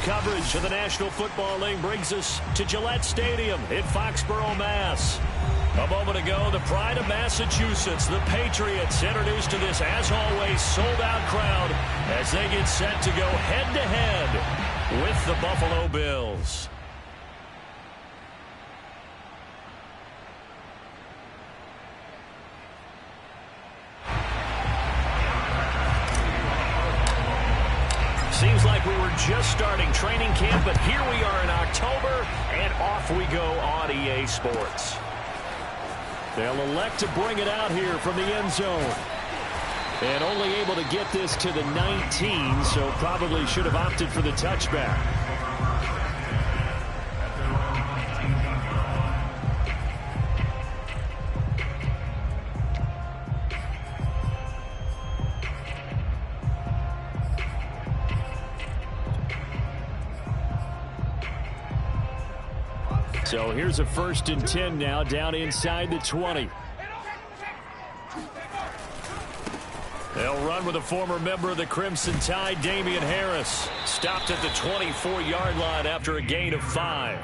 coverage of the National Football League brings us to Gillette Stadium in Foxborough, Mass. A moment ago, the pride of Massachusetts, the Patriots, introduced to this, as always, sold-out crowd as they get set to go head-to-head with the Buffalo Bills. Seems like we were just starting training camp, but here we are in October, and off we go on EA Sports. They'll elect to bring it out here from the end zone. And only able to get this to the 19, so probably should have opted for the touchback. So here's a 1st and 10 now, down inside the 20. They'll run with a former member of the Crimson Tide, Damian Harris. Stopped at the 24-yard line after a gain of 5.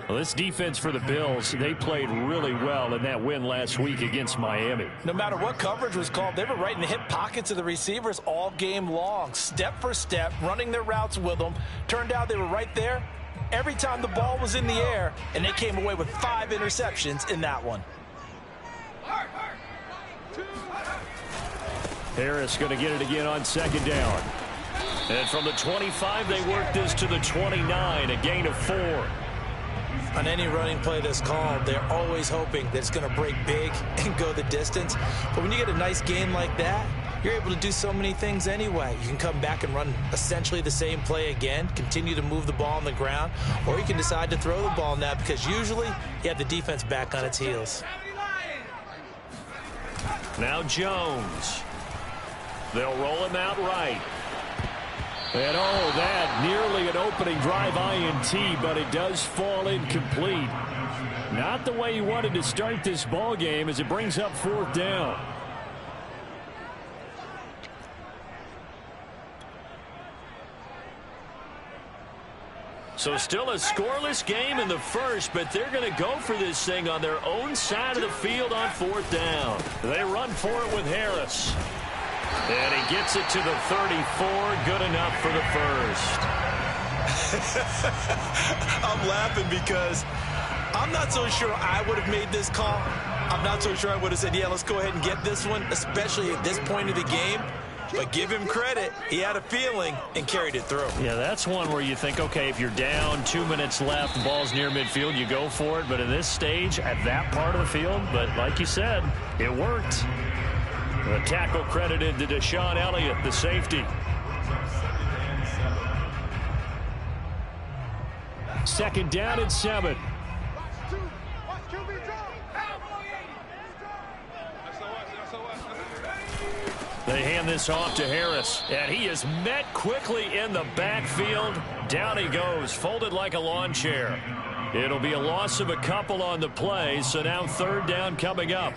Well, this defense for the Bills, they played really well in that win last week against Miami. No matter what coverage was called, they were right in the hip pockets of the receivers all game long. Step for step, running their routes with them. Turned out they were right there every time the ball was in the air, and they came away with 5 interceptions in that one. Harris going to get it again on 2nd down. And from the 25, they work this to the 29, a gain of 4. On any running play that's called, they're always hoping that it's going to break big and go the distance. But when you get a nice gain like that, you're able to do so many things anyway. You can come back and run essentially the same play again, continue to move the ball on the ground, or you can decide to throw the ball now because usually you have the defense back on its heels. Now Jones. They'll roll him out right. And oh, that nearly an opening drive INT, but it does fall incomplete. Not the way you wanted to start this ball game as it brings up 4th down. So still a scoreless game in the first, but they're going to go for this thing on their own side of the field on 4th down. They run for it with Harris. And he gets it to the 34, good enough for the first. I'm laughing because I'm not so sure I would have made this call. I'm not so sure I would have said, yeah, let's go ahead and get this one, especially at this point of the game. But give him credit. He had a feeling and carried it through. Yeah, that's one where you think, okay, if you're down, 2 minutes left, the ball's near midfield, you go for it. But in this stage, at that part of the field, but like you said, it worked. The tackle credited to Deshaun Elliott, the safety. 2nd down and 7. They hand this off to Harris, and he is met quickly in the backfield. Down he goes, folded like a lawn chair. It'll be a loss of a couple on the play, so now 3rd down coming up.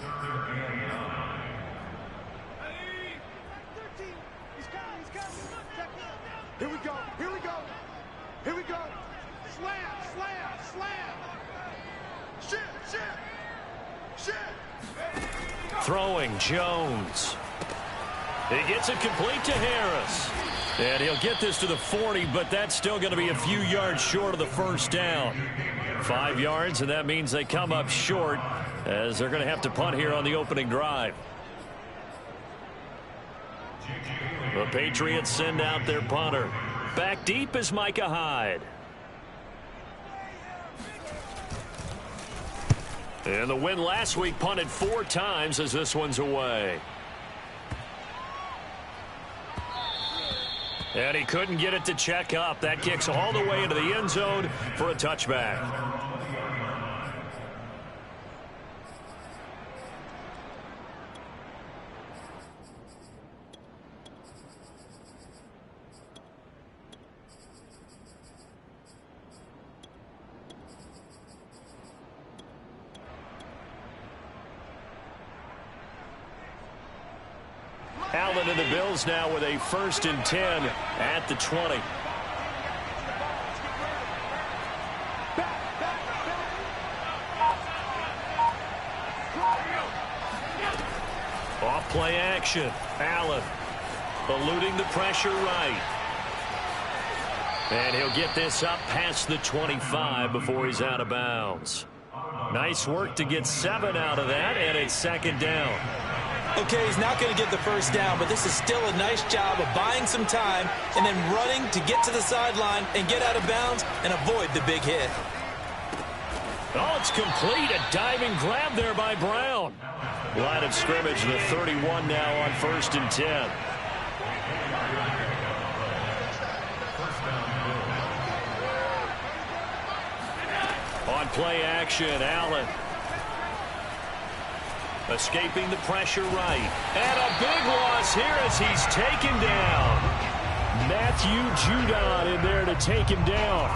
Here we go, here we go, here we go. Slam, slam, slam. Shit. Throwing Jones. He gets it complete to Harris. And he'll get this to the 40, but that's still going to be a few yards short of the 1st down. 5 yards, and that means they come up short as they're going to have to punt here on the opening drive. The Patriots send out their punter. Back deep is Micah Hyde. And the win last week punted 4 times as this one's away. And he couldn't get it to check up. That kicks all the way into the end zone for a touchback. Allen and the Bills now with a 1st and 10 at the 20. play action. Allen eluding the pressure right. And he'll get this up past the 25 before he's out of bounds. Nice work to get 7 out of that, and it's second down. Okay, he's not going to get the first down, but this is still a nice job of buying some time and then running to get to the sideline and get out of bounds and avoid the big hit. Oh, it's complete. A diving grab there by Brown. Line of scrimmage, the 31 now on 1st and 10. On play action, Allen. Escaping the pressure right. And a big loss here as he's taken down. Matthew Judon in there to take him down.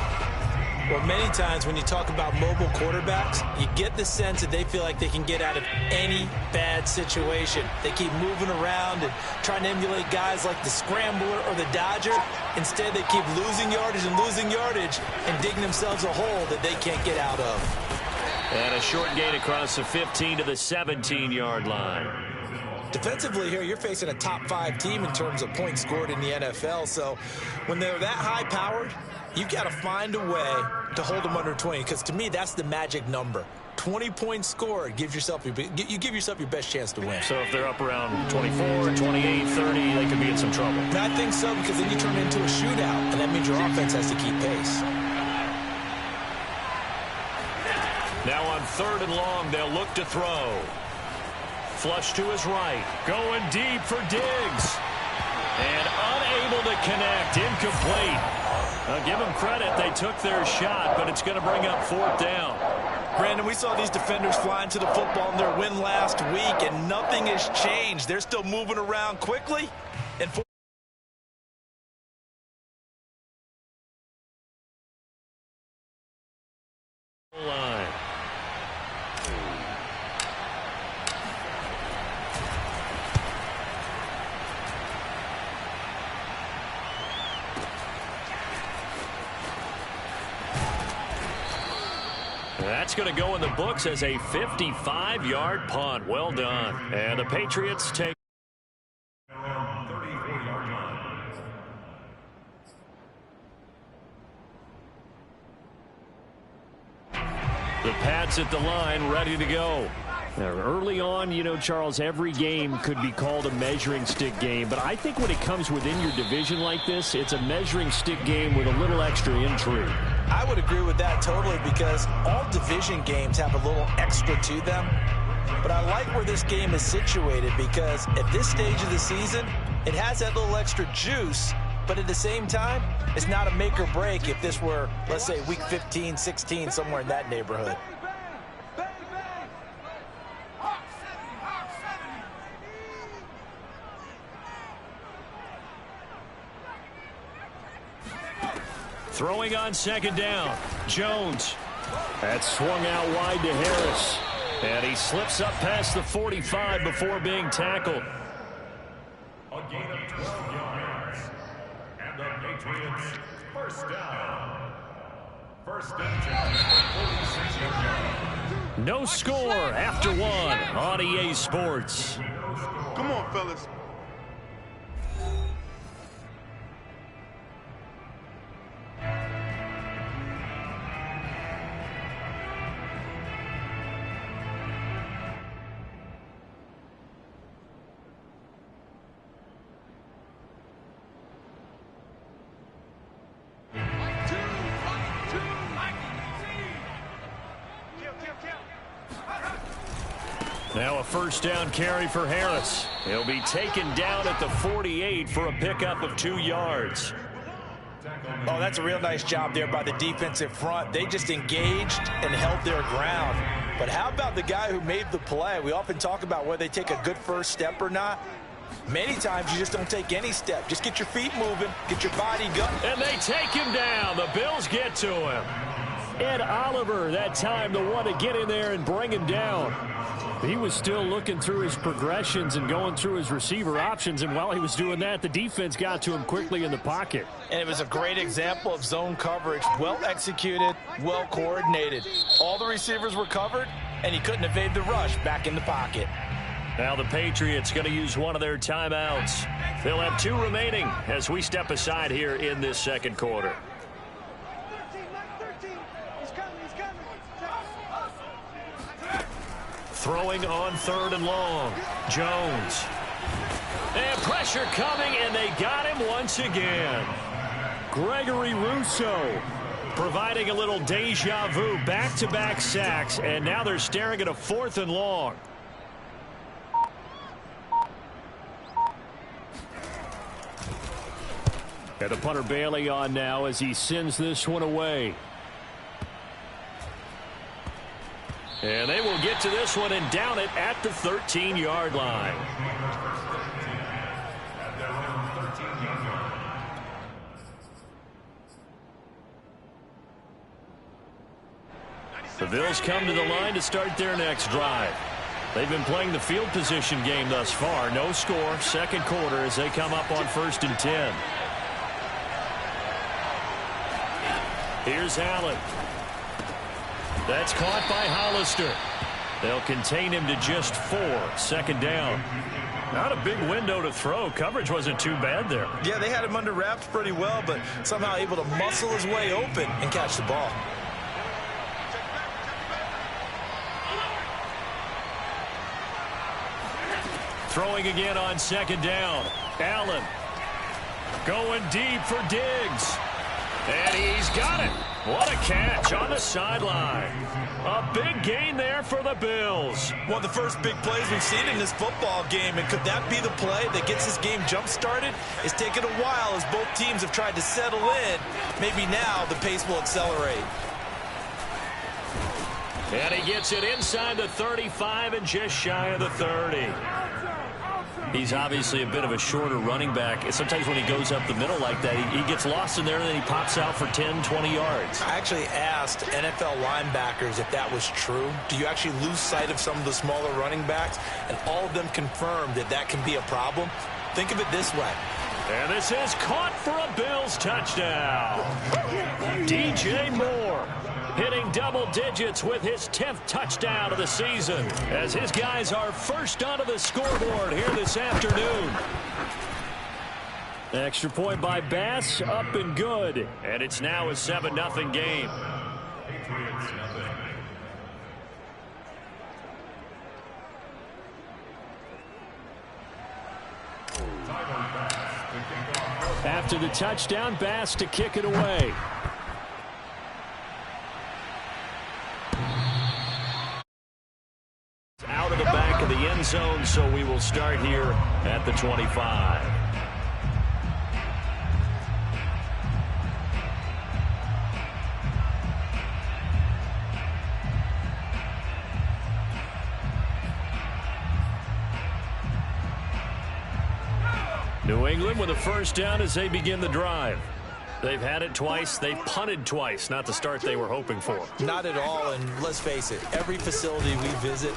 Well, many times when you talk about mobile quarterbacks, you get the sense that they feel like they can get out of any bad situation. They keep moving around and trying to emulate guys like the Scrambler or the Dodger. Instead, they keep losing yardage and digging themselves a hole that they can't get out of. And a short gain across the 15 to the 17-yard line. Defensively here, you're facing a top 5 team in terms of points scored in the NFL. So when they're that high-powered, you've got to find a way to hold them under 20, because to me, that's the magic number. 20 points scored gives yourself you give yourself your best chance to win. So if they're up around 24, 28, 30, they could be in some trouble. And I think so, because then you turn it into a shootout, and that means your offense has to keep pace. Now on 3rd and long, they'll look to throw. Flush to his right. Going deep for Diggs. And unable to connect. Incomplete. Now give them credit. They took their shot, but it's going to bring up 4th down. Brandon, we saw these defenders flying to the football in their win last week, and nothing has changed. They're still moving around quickly. And line. That's going to go in the books as a 55-yard punt. Well done. And the Patriots take. The Pats at the line, ready to go. Now, early on, you know, Charles, every game could be called a measuring stick game. But I think when it comes within your division like this, it's a measuring stick game with a little extra intrigue. I would agree with that totally, because all division games have a little extra to them. But I like where this game is situated, because at this stage of the season, it has that little extra juice. But at the same time, it's not a make or break if this were, let's say, week 15, 16, somewhere in that neighborhood. Throwing on 2nd down. Jones. That's swung out wide to Harris. And he slips up past the 45 before being tackled. A gain of 12 yards. And the Patriots, 1st down. 1st and 10, 46 yards. No score after 1 on EA Sports. Come on, fellas. Now a 1st down carry for Harris. He'll be taken down at the 48 for a pickup of 2 yards. Oh, that's a real nice job there by the defensive front. They just engaged and held their ground. But how about the guy who made the play? We often talk about whether they take a good first step or not. Many times you just don't take any step. Just get your feet moving, get your body going. And they take him down. The Bills get to him. Ed Oliver, that time, the one to get in there and bring him down. He was still looking through his progressions and going through his receiver options, and while he was doing that, the defense got to him quickly in the pocket. And it was a great example of zone coverage. Well executed, well coordinated. All the receivers were covered, and he couldn't evade the rush back in the pocket. Now the Patriots going to use one of their timeouts. They'll have 2 remaining as we step aside here in this second quarter. 13. He's coming. Throwing on 3rd and long. Jones. And pressure coming, and they got him once again. Gregory Rousseau providing a little deja vu. Back-to-back sacks, and now they're staring at a 4th and long. And the punter Bailey on now as he sends this one away. And they will get to this one and down it at the 13-yard line. The Bills come to the line to start their next drive. They've been playing the field position game thus far. No score, second quarter as they come up on 1st and 10. Here's Allen. That's caught by Hollister. They'll contain him to just 4. 2nd down. Not a big window to throw. Coverage wasn't too bad there. Yeah, they had him under wraps pretty well, but somehow able to muscle his way open and catch the ball. Throwing again on 2nd down. Allen going deep for Diggs. And he's got it. What a catch on the sideline. A big gain there for the Bills. One of the first big plays we've seen in this football game, and could that be the play that gets this game jump-started? It's taken a while as both teams have tried to settle in. Maybe now the pace will accelerate. And he gets it inside the 35 and just shy of the 30. He's obviously a bit of a shorter running back. Sometimes when he goes up the middle like that, he gets lost in there and then he pops out for 10, 20 yards. I actually asked NFL linebackers if that was true. Do you actually lose sight of some of the smaller running backs? And all of them confirmed that that can be a problem. Think of it this way. And this is caught for a Bills touchdown. DJ Moore hitting double digits with his 10th touchdown of the season as his guys are first onto the scoreboard here this afternoon. Extra point by Bass, up and good. And it's now a 7-0 game. After the touchdown, Bass to kick it away. Out of the back of the end zone, so we will start here at the 25. New England with a first down as they begin the drive. They've had it twice. They've punted twice. Not the start they were hoping for. Not at all, and let's face it, every facility we visit,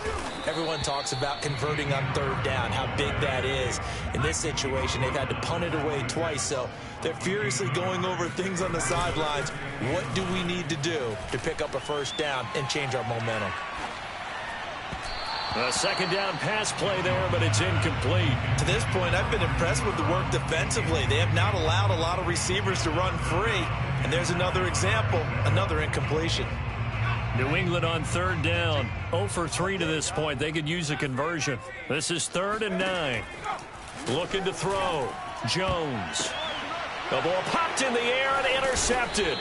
everyone talks about converting on 3rd down, how big that is. In this situation, they've had to punt it away twice, so they're furiously going over things on the sidelines. What do we need to do to pick up a first down and change our momentum? A 2nd down pass play there, but it's incomplete. To this point, I've been impressed with the work defensively. They have not allowed a lot of receivers to run free. And there's another example, another incompletion. New England on 3rd down. 0 for 3 to this point. They could use a conversion. This is 3rd and 9. Looking to throw. Jones. The ball popped in the air and intercepted.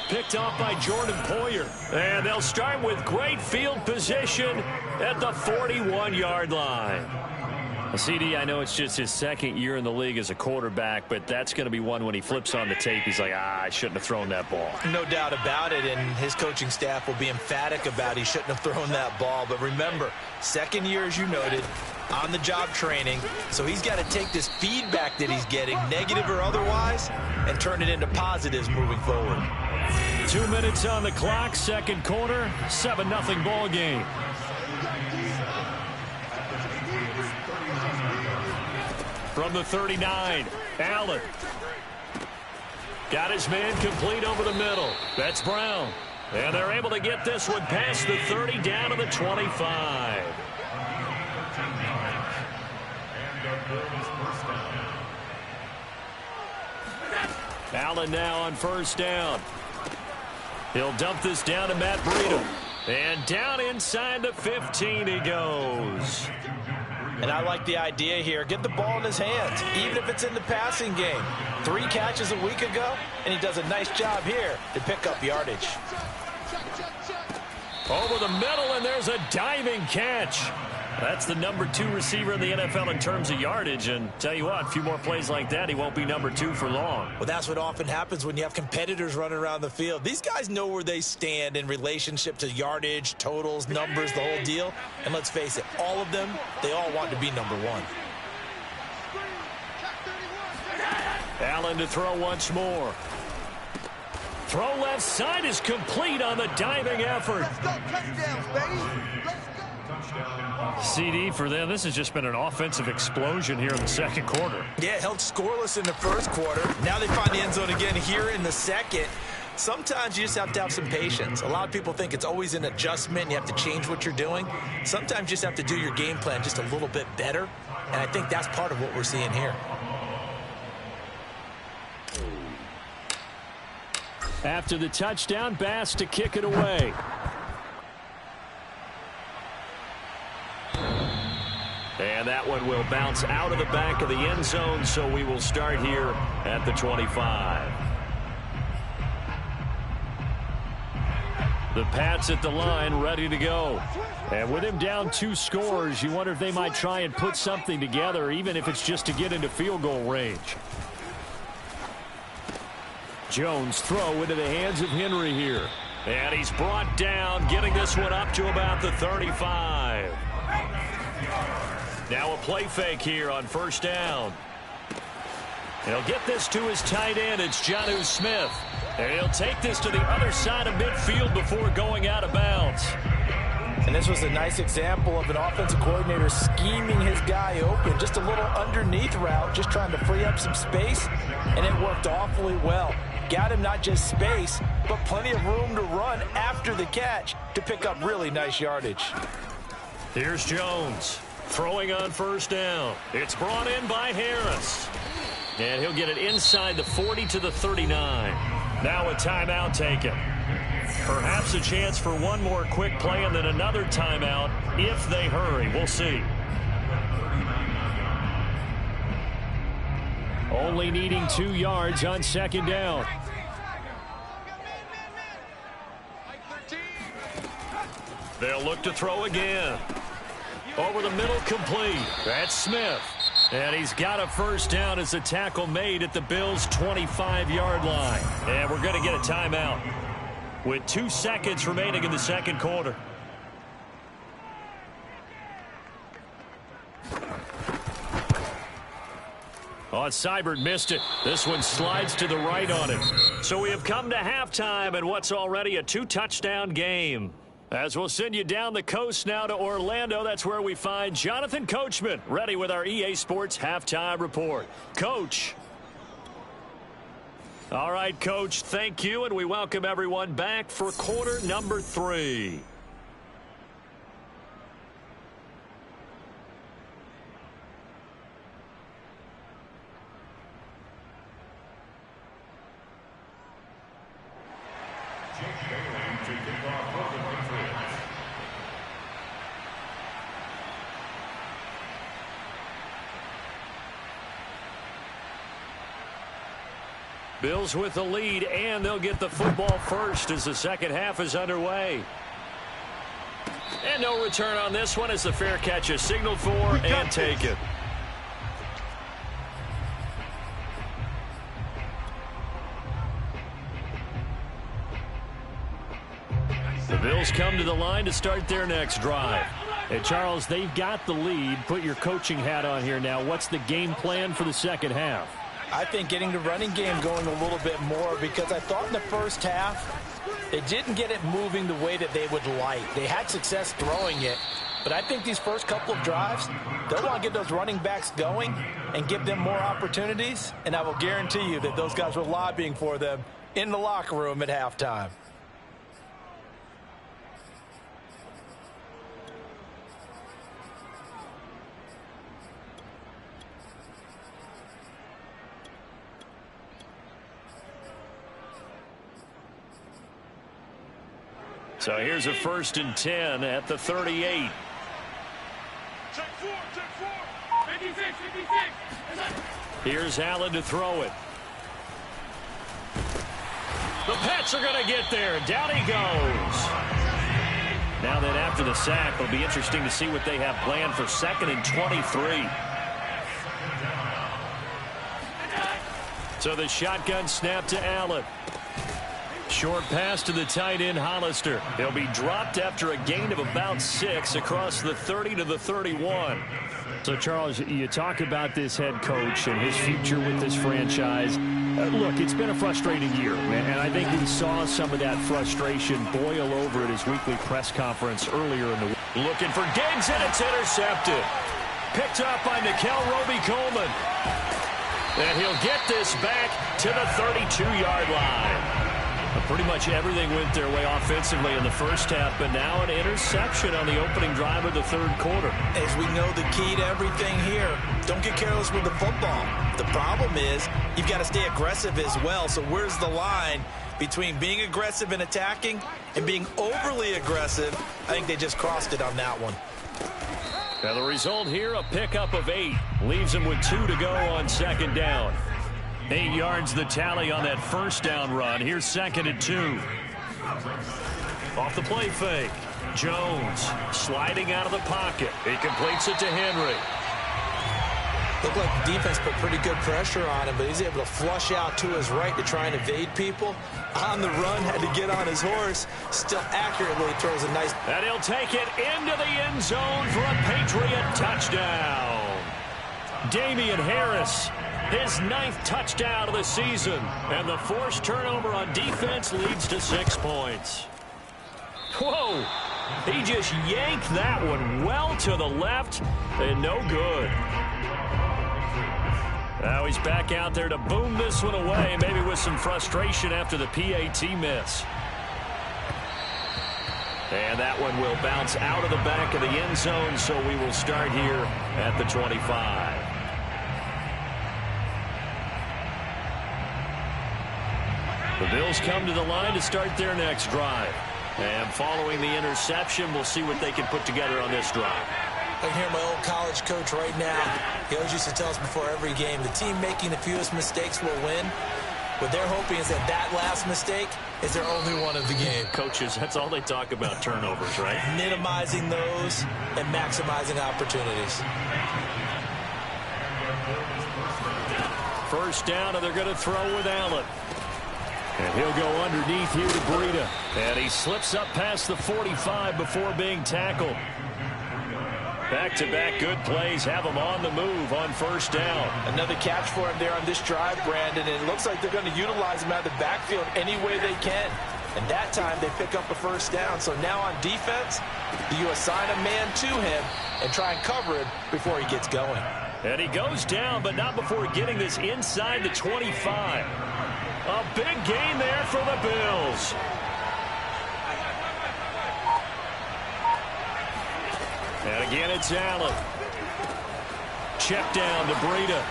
Picked off by Jordan Poyer. And they'll start with great field position at the 41-yard line. CD, I know it's just his 2nd year in the league as a quarterback, but that's going to be one when he flips on the tape. He's like, I shouldn't have thrown that ball. No doubt about it, and his coaching staff will be emphatic about he shouldn't have thrown that ball. But remember, 2nd year, as you noted, on-the-job training, so he's got to take this feedback that he's getting, negative or otherwise, and turn it into positives moving forward. 2 minutes on the clock, second quarter, 7-0 ball game. From the 39, Allen. Got his man complete over the middle. That's Brown. And they're able to get this one past the 30 down to the 25. Allen now on first down. He'll dump this down to Matt Breida. And down inside the 15 he goes. And I like the idea here. Get the ball in his hands, even if it's in the passing game. 3 catches a week ago, and he does a nice job here to pick up yardage. Over the middle, and there's a diving catch. That's the number 2 receiver in the NFL in terms of yardage. And tell you what, a few more plays like that, he won't be number 2 for long. Well, that's what often happens when you have competitors running around the field. These guys know where they stand in relationship to yardage, totals, numbers, the whole deal. And let's face it, all of them, they all want to be number 1. Allen to throw once more. Throw left side is complete on the diving effort. Let's go, touchdowns, baby. Let's go. CD for them. This has just been an offensive explosion here in the second quarter. Yeah, held scoreless in the first quarter. Now they find the end zone again here in the second. Sometimes you just have to have some patience. A lot of people think it's always an adjustment. You have to change what you're doing. Sometimes you just have to do your game plan just a little bit better. And I think that's part of what we're seeing here. After the touchdown, Bass to kick it away. And that one will bounce out of the back of the end zone, so we will start here at the 25. The Pats at the line, ready to go. And with him down 2 scores, you wonder if they might try and put something together, even if it's just to get into field goal range. Jones throw into the hands of Henry here. And he's brought down, getting this one up to about the 35. Now a play fake here on first down. He'll get this to his tight end. It's Jonnu Smith. And he'll take this to the other side of midfield before going out of bounds. And this was a nice example of an offensive coordinator scheming his guy open. Just a little underneath route, just trying to free up some space. And it worked awfully well. Got him not just space, but plenty of room to run after the catch to pick up really nice yardage. Here's Jones. Throwing on first down. It's brought in by Harris. And he'll get it inside the 40 to the 39. Now a timeout taken. Perhaps a chance for one more quick play and then another timeout if they hurry. We'll see. Only needing 2 yards on second down. They'll look to throw again. Over the middle, complete. That's Smith. And he's got a first down as a tackle made at the Bills' 25-yard line. And we're going to get a timeout with 2 seconds remaining in the second quarter. Oh, Seibert missed it. This one slides to the right on him. So we have come to halftime and what's already a 2-touchdown game. As we'll send you down the coast now to Orlando, that's where we find Jonathan Coachman, ready with our EA Sports Halftime Report. Coach. All right, Coach, thank you, and we welcome everyone back for quarter number 3. Bills with the lead, and they'll get the football first as the second half is underway. And no return on this one as the fair catch is signaled for and taken. The Bills come to the line to start their next drive. Hey, Charles, they've got the lead. Put your coaching hat on here now. What's the game plan for the second half? I think getting the running game going a little bit more, because I thought in the first half they didn't get it moving the way that they would like. They had success throwing it, but I think these first couple of drives, they'll want to get those running backs going and give them more opportunities, and I will guarantee you that those guys were lobbying for them in the locker room at halftime. So here's a 1st and 10 at the 38. Check four. 56. Here's Allen to throw it. The Pats are going to get there. Down he goes. Now then, after the sack, it'll be interesting to see what they have planned for 2nd and 23. So the shotgun snap to Allen. Short pass to the tight end, Hollister. He'll be dropped after a gain of about 6 across the 30 to the 31. So, Charles, you talk about this head coach and his future with this franchise. Look, it's been a frustrating year, man, and I think we saw some of that frustration boil over at his weekly press conference earlier in the week. Looking for Diggs, and it's intercepted. Picked up by Nikel Roby-Coleman. And he'll get this back to the 32-yard line. Pretty much everything went their way offensively in the first half, but now an interception on the opening drive of the 3rd quarter. As we know, the key to everything here, don't get careless with the football. The problem is you've got to stay aggressive as well. So where's the line between being aggressive and attacking and being overly aggressive? I think they just crossed it on that one. Now the result here, a pickup of 8. Leaves them with 2 to go on 2nd down. 8 yards the tally on that 1st down run. Here's 2nd and 2. Off the play fake. Jones sliding out of the pocket. He completes it to Henry. Looked like the defense put pretty good pressure on him, but he's able to flush out to his right to try and evade people. On the run, had to get on his horse. Still accurately throws a nice... And he'll take it into the end zone for a Patriot touchdown. Damian Harris, his 9th touchdown of the season. And the forced turnover on defense leads to 6 points. Whoa! He just yanked that one well to the left and no good. Now he's back out there to boom this one away, maybe with some frustration after the PAT miss. And that one will bounce out of the back of the end zone, so we will start here at the 25. The Bills come to the line to start their next drive. And following the interception, we'll see what they can put together on this drive. I can hear my old college coach right now. He always used to tell us before every game, the team making the fewest mistakes will win. What they're hoping is that that last mistake is their only one of the game. Coaches, that's all they talk about, turnovers, right? Minimizing those and maximizing opportunities. 1st down, and they're going to throw with Allen. And he'll go underneath here to Breida. And he slips up past the 45 before being tackled. Back-to-back good plays have him on the move on 1st down. Another catch for him there on this drive, Brandon. And it looks like they're going to utilize him out of the backfield any way they can. And that time they pick up a 1st down. So now on defense, you assign a man to him and try and cover it before he gets going. And he goes down, but not before getting this inside the 25. A big gain there for the Bills. And again, it's Allen. Check down to Breida.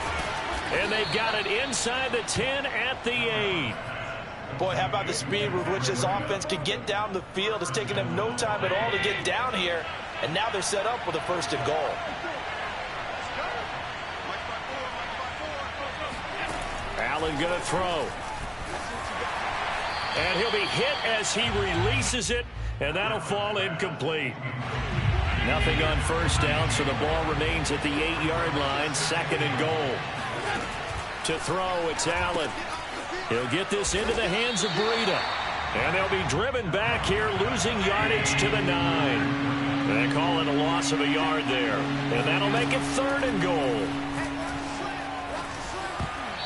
And they've got it inside the 10 at the 8. Boy, how about the speed with which this offense can get down the field? It's taken them no time at all to get down here. And now they're set up with a 1st and goal. Allen going to throw. And he'll be hit as he releases it. And that'll fall incomplete. Nothing on 1st down, so the ball remains at the 8-yard line. 2nd and goal. To throw, it's Allen. He'll get this into the hands of Breida. And they'll be driven back here, losing yardage to the 9. They call it a loss of a yard there. And that'll make it 3rd and goal.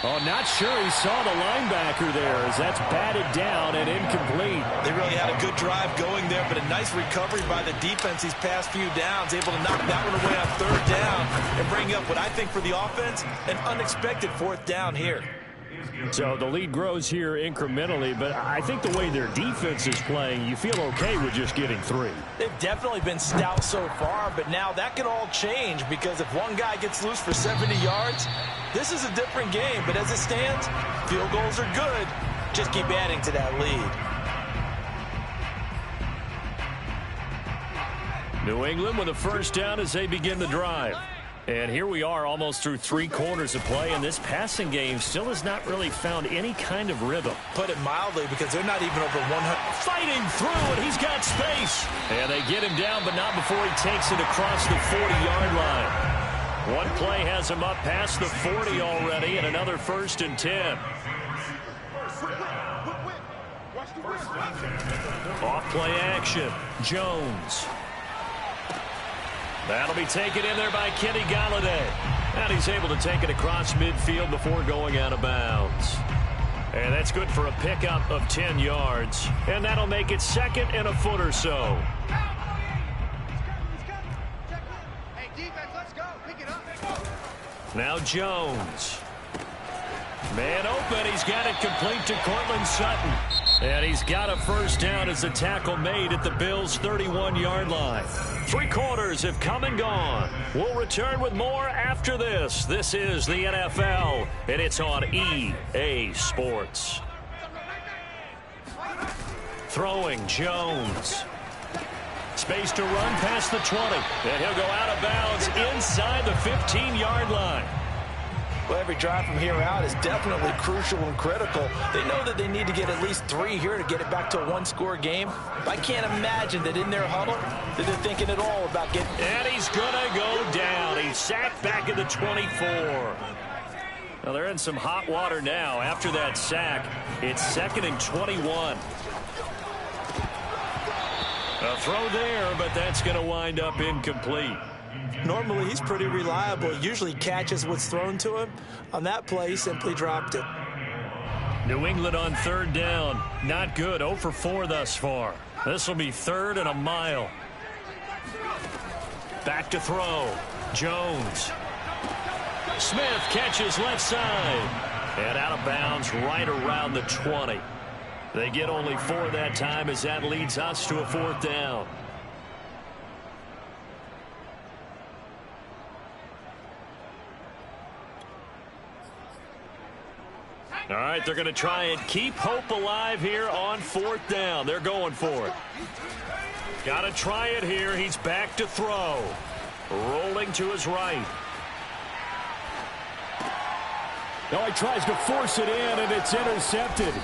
Oh, not sure he saw the linebacker there as that's batted down and incomplete. They really had a good drive going there, but a nice recovery by the defense these past few downs, able to knock that one away on 3rd down and bring up what I think for the offense, an unexpected 4th down here. So the lead grows here incrementally, but I think the way their defense is playing, you feel okay with just getting 3. They've definitely been stout so far, but now that can all change because if one guy gets loose for 70 yards, this is a different game. But as it stands, field goals are good. Just keep adding to that lead. New England with a first down as they begin the drive. And here we are almost through 3 quarters of play, and this passing game still has not really found any kind of rhythm. Put it mildly, because they're not even over 100. Fighting through, and he's got space. And they get him down, but not before he takes it across the 40-yard line. One play has him up past the 40 already, and another 1st and 10. Off play action. Jones. That'll be taken in there by Kenny Galladay. And he's able to take it across midfield before going out of bounds. And that's good for a pickup of 10 yards. And that'll make it 2nd and a foot or so. Hey, defense, let's go. Pick it up. Now Jones. Man open. He's got it complete to Cortland Sutton. And he's got a first down as the tackle made at the Bills' 31-yard line. 3 quarters have come and gone. We'll return with more after this. This is the NFL, and it's on EA Sports. Throwing Jones. Space to run past the 20. And he'll go out of bounds inside the 15-yard line. Well, every drive from here out is definitely crucial and critical. They know that they need to get at least 3 here to get it back to a 1-score game. But I can't imagine that in their huddle that they're thinking at all about getting... And he's going to go down. He's sacked back at the 24. Well, they're in some hot water now. After that sack, it's 2nd and 21. A throw there, but that's going to wind up incomplete. Normally, he's pretty reliable. He usually catches what's thrown to him. On that play, he simply dropped it. New England on 3rd down. Not good. 0 for 4 thus far. This will be 3rd and a mile. Back to throw. Jones. Smith catches left side. And out of bounds right around the 20. They get only 4 that time as that leads us to a 4th down. All right, they're going to try and keep hope alive here on 4th down. They're going for it. Got to try it here. He's back to throw. Rolling to his right. Now he tries to force it in, and it's intercepted.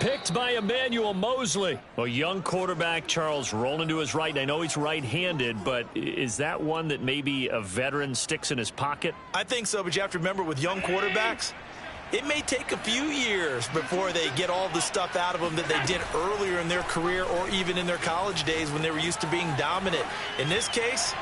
Picked by Emmanuel Mosley. A young quarterback, Charles, rolling to his right. I know he's right-handed, but is that one that maybe a veteran sticks in his pocket? I think so, but you have to remember with young quarterbacks, it may take a few years before they get all the stuff out of them that they did earlier in their career or even in their college days when they were used to being dominant. In this case,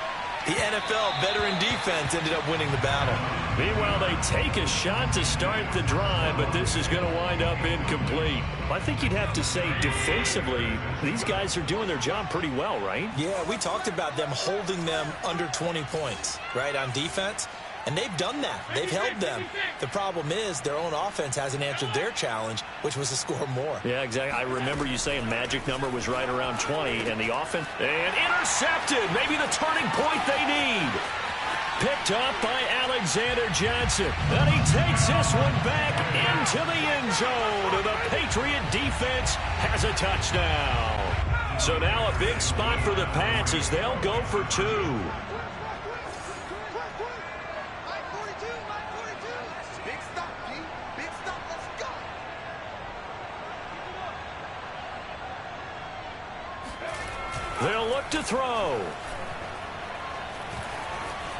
the NFL veteran defense ended up winning the battle. Meanwhile, they take a shot to start the drive, but this is going to wind up incomplete. I think you'd have to say defensively, these guys are doing their job pretty well, right? Yeah, we talked about them holding them under 20 points, right, on defense. And they've done that. They've held them. The problem is their own offense hasn't answered their challenge, which was to score more. Yeah, exactly. I remember you saying magic number was right around 20, and the offense... And intercepted! Maybe the turning point they need. Picked up by Alexander Johnson. And he takes this one back into the end zone. And the Patriot defense has a touchdown. So now a big spot for the Pats as they'll go for 2. They'll look to throw.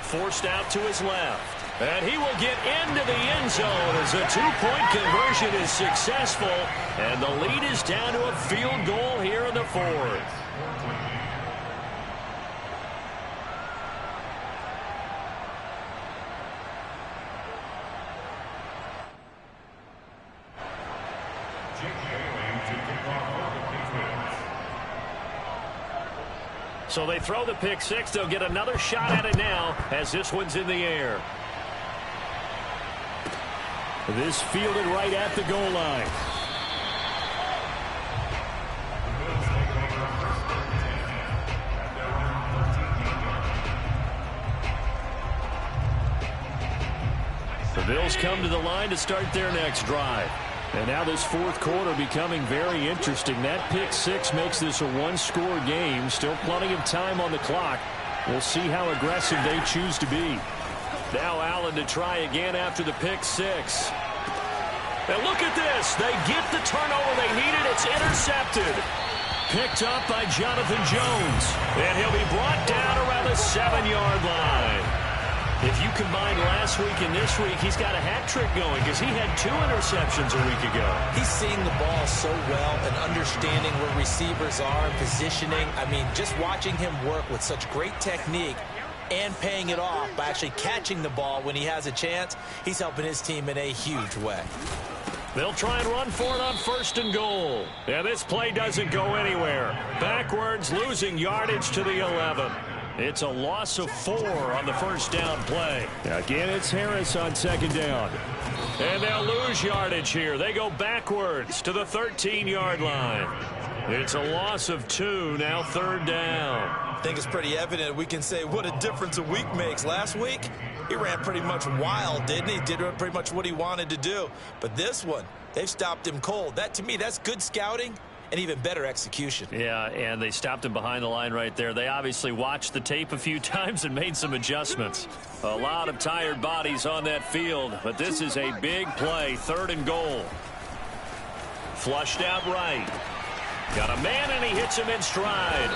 Forced out to his left. And he will get into the end zone as a 2-point conversion is successful. And the lead is down to a field goal here in the 4th. So they throw the pick 6. They'll get another shot at it now as this one's in the air. This fielded right at the goal line. The Bills come to the line to start their next drive. And now this fourth quarter becoming very interesting. That pick six makes this a one-score game. Still plenty of time on the clock. We'll see how aggressive they choose to be. Now Allen to try again after the pick six. And look at this. They get the turnover they needed. It's intercepted. Picked up by Jonathan Jones. And he'll be brought down around the 7-yard line. If you combine last week and this week, he's got a hat trick going because he had 2 interceptions a week ago. He's seeing the ball so well and understanding where receivers are and positioning. I mean, just watching him work with such great technique and paying it off by actually catching the ball when he has a chance, he's helping his team in a huge way. They'll try and run for it on 1st and goal. Yeah, this play doesn't go anywhere. Backwards, losing yardage to the 11. It's a loss of 4 on the first down play. Again, it's Harris on 2nd down. And they'll lose yardage here. They go backwards to the 13-yard line. It's a loss of 2, now 3rd down. I think it's pretty evident we can say what a difference a week makes. Last week, he ran pretty much wild, didn't he? Did pretty much what he wanted to do. But this one, they've stopped him cold. That, to me, that's good scouting and even better execution. Yeah, and they stopped him behind the line right there. They obviously watched the tape a few times and made some adjustments. A lot of tired bodies on that field, but this is a big play, 3rd and goal. Flushed out right. Got a man, and he hits him in stride.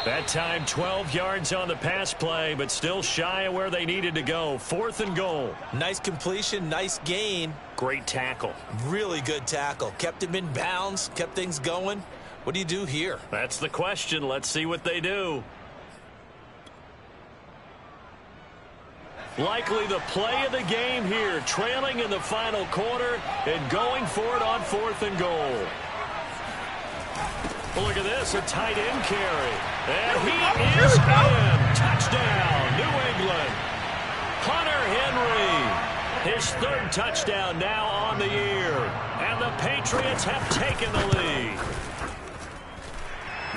That time 12 yards on the pass play, but still shy of where they needed to go. 4th and goal. Nice completion, nice gain. Great tackle. Really good tackle. Kept him in bounds, kept things going. What do you do here? That's the question. Let's see what they do. Likely the play of the game here, trailing in the final quarter and going for it on 4th and goal. Look at this, a tight end carry. And he is in. Touchdown, New England. Hunter Henry, his 3rd touchdown now on the year. And the Patriots have taken the lead.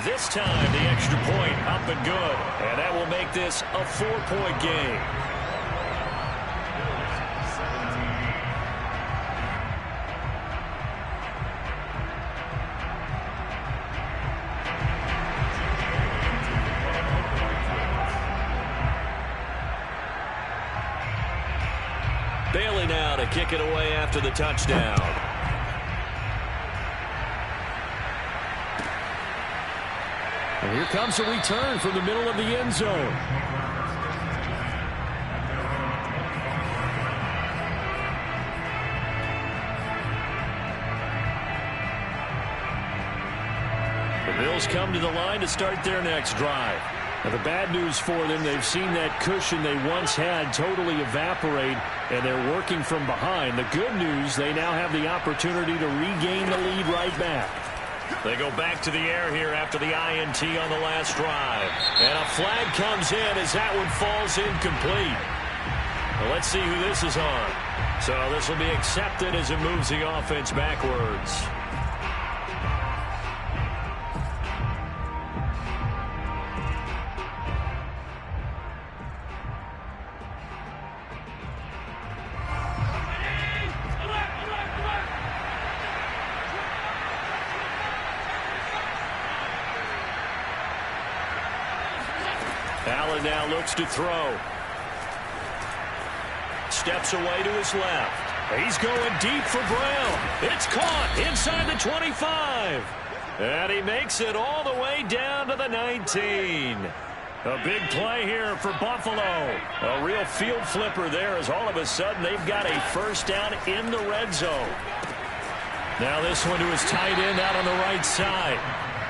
This time, the extra point up and good. And that will make this a 4-point game. Bailey now to kick it away after the touchdown. And here comes a return from the middle of the end zone. The Bills come to the line to start their next drive. Now, the bad news for them, they've seen that cushion they once had totally evaporate, and they're working from behind. The good news, they now have the opportunity to regain the lead right back. They go back to the air here after the INT on the last drive. And a flag comes in as that one falls incomplete. Well, let's see who this is on. So this will be accepted as it moves the offense backwards. Allen now looks to throw. Steps away to his left. He's going deep for Brown. It's caught inside the 25. And he makes it all the way down to the 19. A big play here for Buffalo. A real field flipper there as all of a sudden they've got a first down in the red zone. Now this one to his tight end out on the right side.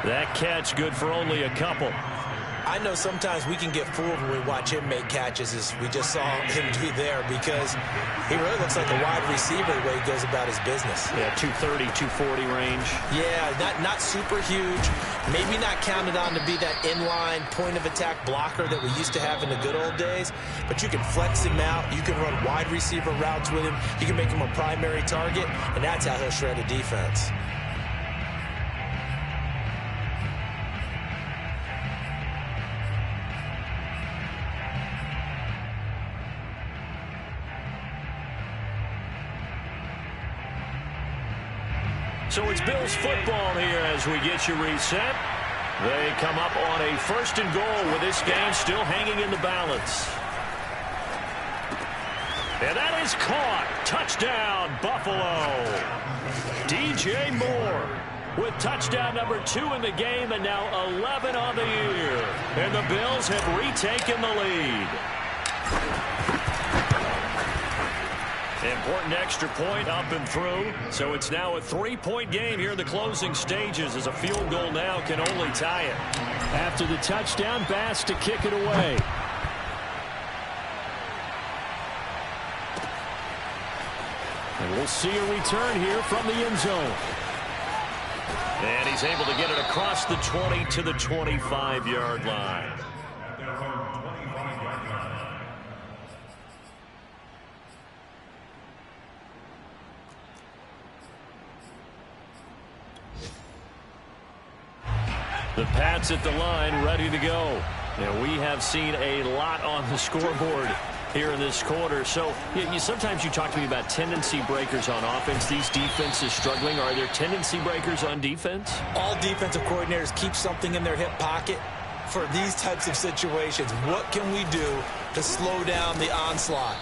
That catch good for only a couple. I know sometimes we can get fooled when we watch him make catches, as we just saw him do there, because he really looks like a wide receiver the way he goes about his business. Yeah, 230, 240 range. Yeah, not super huge. Maybe not counted on to be that inline point-of-attack blocker that we used to have in the good old days, but you can flex him out. You can run wide receiver routes with him. You can make him a primary target, and that's how he'll shred a defense. So it's Bills football here as we get you reset. They come up on a 1st and goal with this game still hanging in the balance. And that is caught. Touchdown, Buffalo. DJ Moore with touchdown number 2 in the game and now 11 on the year. And the Bills have retaken the lead. Important extra point up and through. So it's now a 3-point game here in the closing stages as a field goal now can only tie it. After the touchdown, Bass to kick it away. And we'll see a return here from the end zone. And he's able to get it across the 20 to the 25-yard line. At their own 25-yard line. The Pats at the line, ready to go. Now, we have seen a lot on the scoreboard here in this quarter. So sometimes you talk to me about tendency breakers on offense. These defenses struggling. Are there tendency breakers on defense? All defensive coordinators keep something in their hip pocket for these types of situations. What can we do to slow down the onslaught?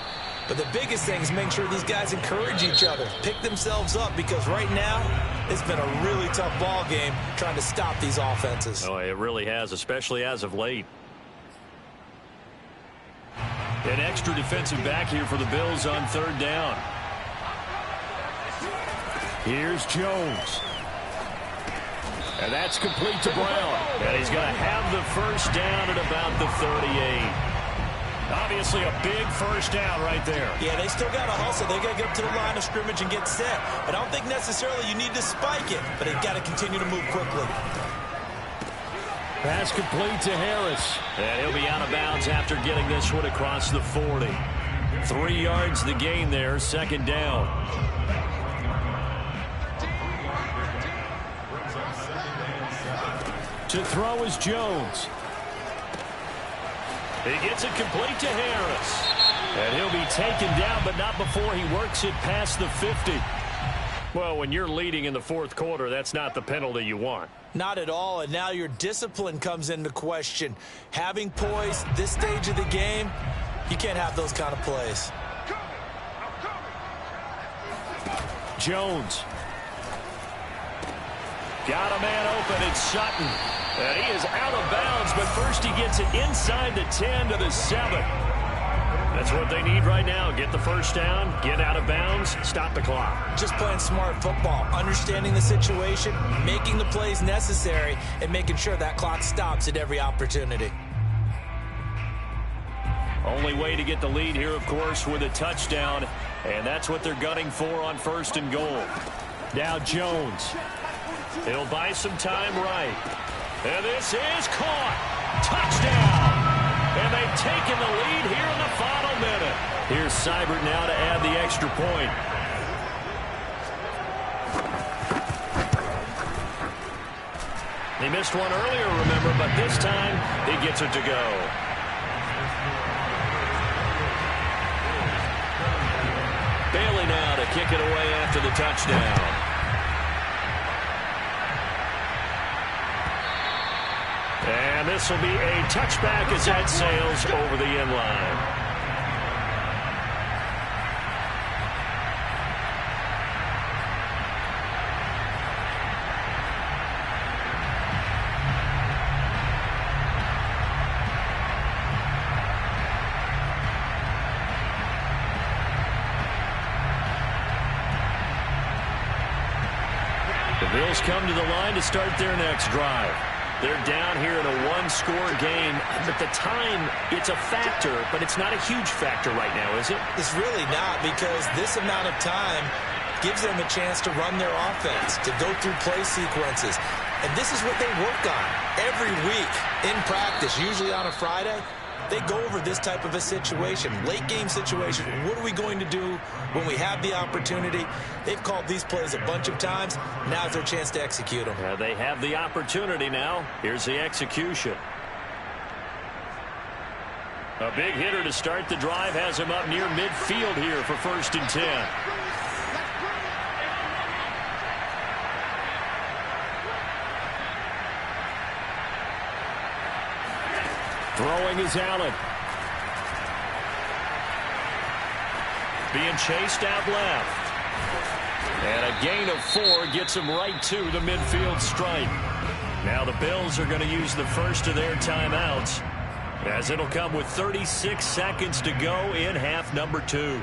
But the biggest thing is making sure these guys encourage each other, pick themselves up, because right now it's been a really tough ball game trying to stop these offenses. Oh, it really has, especially as of late. An extra defensive back here for the Bills on 3rd down. Here's Jones. And that's complete to Brown. And he's going to have the 1st down at about the 38. Obviously a big 1st down right there. Yeah, they still got to hustle. They got to get up to the line of scrimmage and get set. But I don't think necessarily you need to spike it, but they've got to continue to move quickly. Pass complete to Harris. And he'll be out of bounds after getting this one across the 40. 3 yards the gain there, 2nd down. To throw is Jones. He gets it complete to Harris. And he'll be taken down, but not before he works it past the 50. Well, when you're leading in the 4th quarter, that's not the penalty you want. Not at all, and now your discipline comes into question. Having poise this stage of the game, you can't have those kind of plays. Jones. Got a man open, it's Sutton. And he is out of bounds, but first he gets it inside the 10 to the 7. That's what they need right now. Get the 1st down, get out of bounds, stop the clock. Just playing smart football, understanding the situation, making the plays necessary, and making sure that clock stops at every opportunity. Only way to get the lead here, of course, with a touchdown, and that's what they're gunning for on 1st and goal. Now Jones. He'll buy some time right. And this is caught. Touchdown. And they've taken the lead here in the final minute. Here's Seibert now to add the extra point. He missed one earlier, remember, but this time he gets it to go. Bailey now to kick it away after the touchdown. And this will be a touchback as that sails over the end line. The Bills come to the line to start their next drive. They're down here in a 1-score game, but the time, it's a factor, but it's not a huge factor right now, is it? It's really not, because this amount of time gives them a chance to run their offense, to go through play sequences. And this is what they work on every week in practice, usually on a Friday. They go over this type of a situation, late game situation. What are we going to do when we have the opportunity? They've called these plays a bunch of times. Now's their chance to execute them. They have the opportunity now. Here's the execution. A big hitter to start the drive has him up near midfield here for 1st and 10. Throwing is Allen. Being chased out left. And a gain of 4 gets him right to the midfield stripe. Now the Bills are going to use the first of their timeouts, as it'll come with 36 seconds to go in half number 2.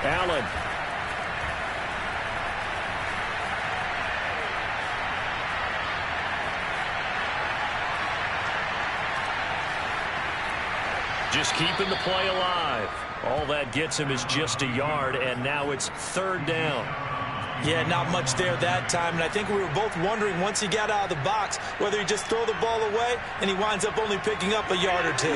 Allen. Just keeping the play alive. All that gets him is just a yard, and now it's 3rd down. Yeah, not much there that time, and I think we were both wondering once he got out of the box whether he just throw the ball away and he winds up only picking up a yard or 2.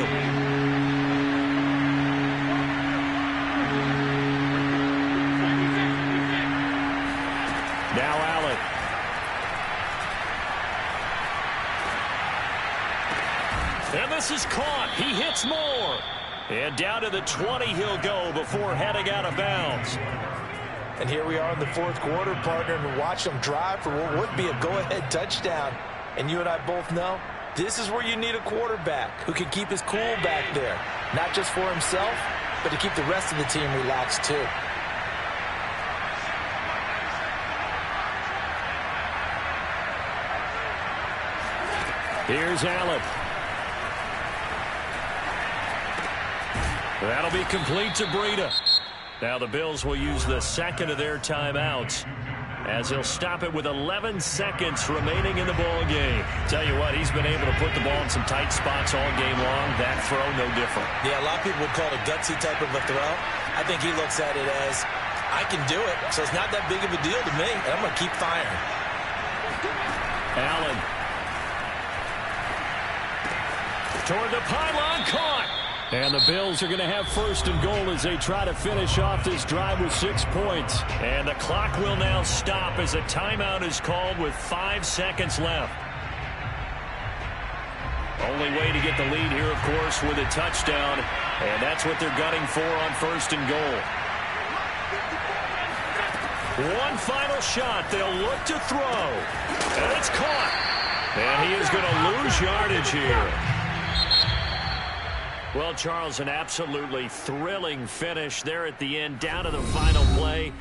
Now Allen. And this is caught. He hits more. And down to the 20 he'll go before heading out of bounds. And here we are in the 4th quarter, partner, and watch them drive for what would be a go-ahead touchdown. And you and I both know this is where you need a quarterback who can keep his cool back there. Not just for himself, but to keep the rest of the team relaxed too. Here's Allen. That'll be complete to Breida. Now the Bills will use the second of their timeouts, as he'll stop it with 11 seconds remaining in the ball game. Tell you what, he's been able to put the ball in some tight spots all game long. That throw, no different. Yeah, a lot of people would call it a gutsy type of a throw. I think he looks at it as, I can do it, so it's not that big of a deal to me, and I'm going to keep firing. Allen. Toward the pylon, caught. And the Bills are going to have 1st and goal as they try to finish off this drive with 6 points. And the clock will now stop as a timeout is called with 5 seconds left. Only way to get the lead here, of course, with a touchdown. And that's what they're gunning for on 1st and goal. One final shot. They'll look to throw. And it's caught. And he is going to lose yardage here. Well, Charles, an absolutely thrilling finish there at the end, down to the final play.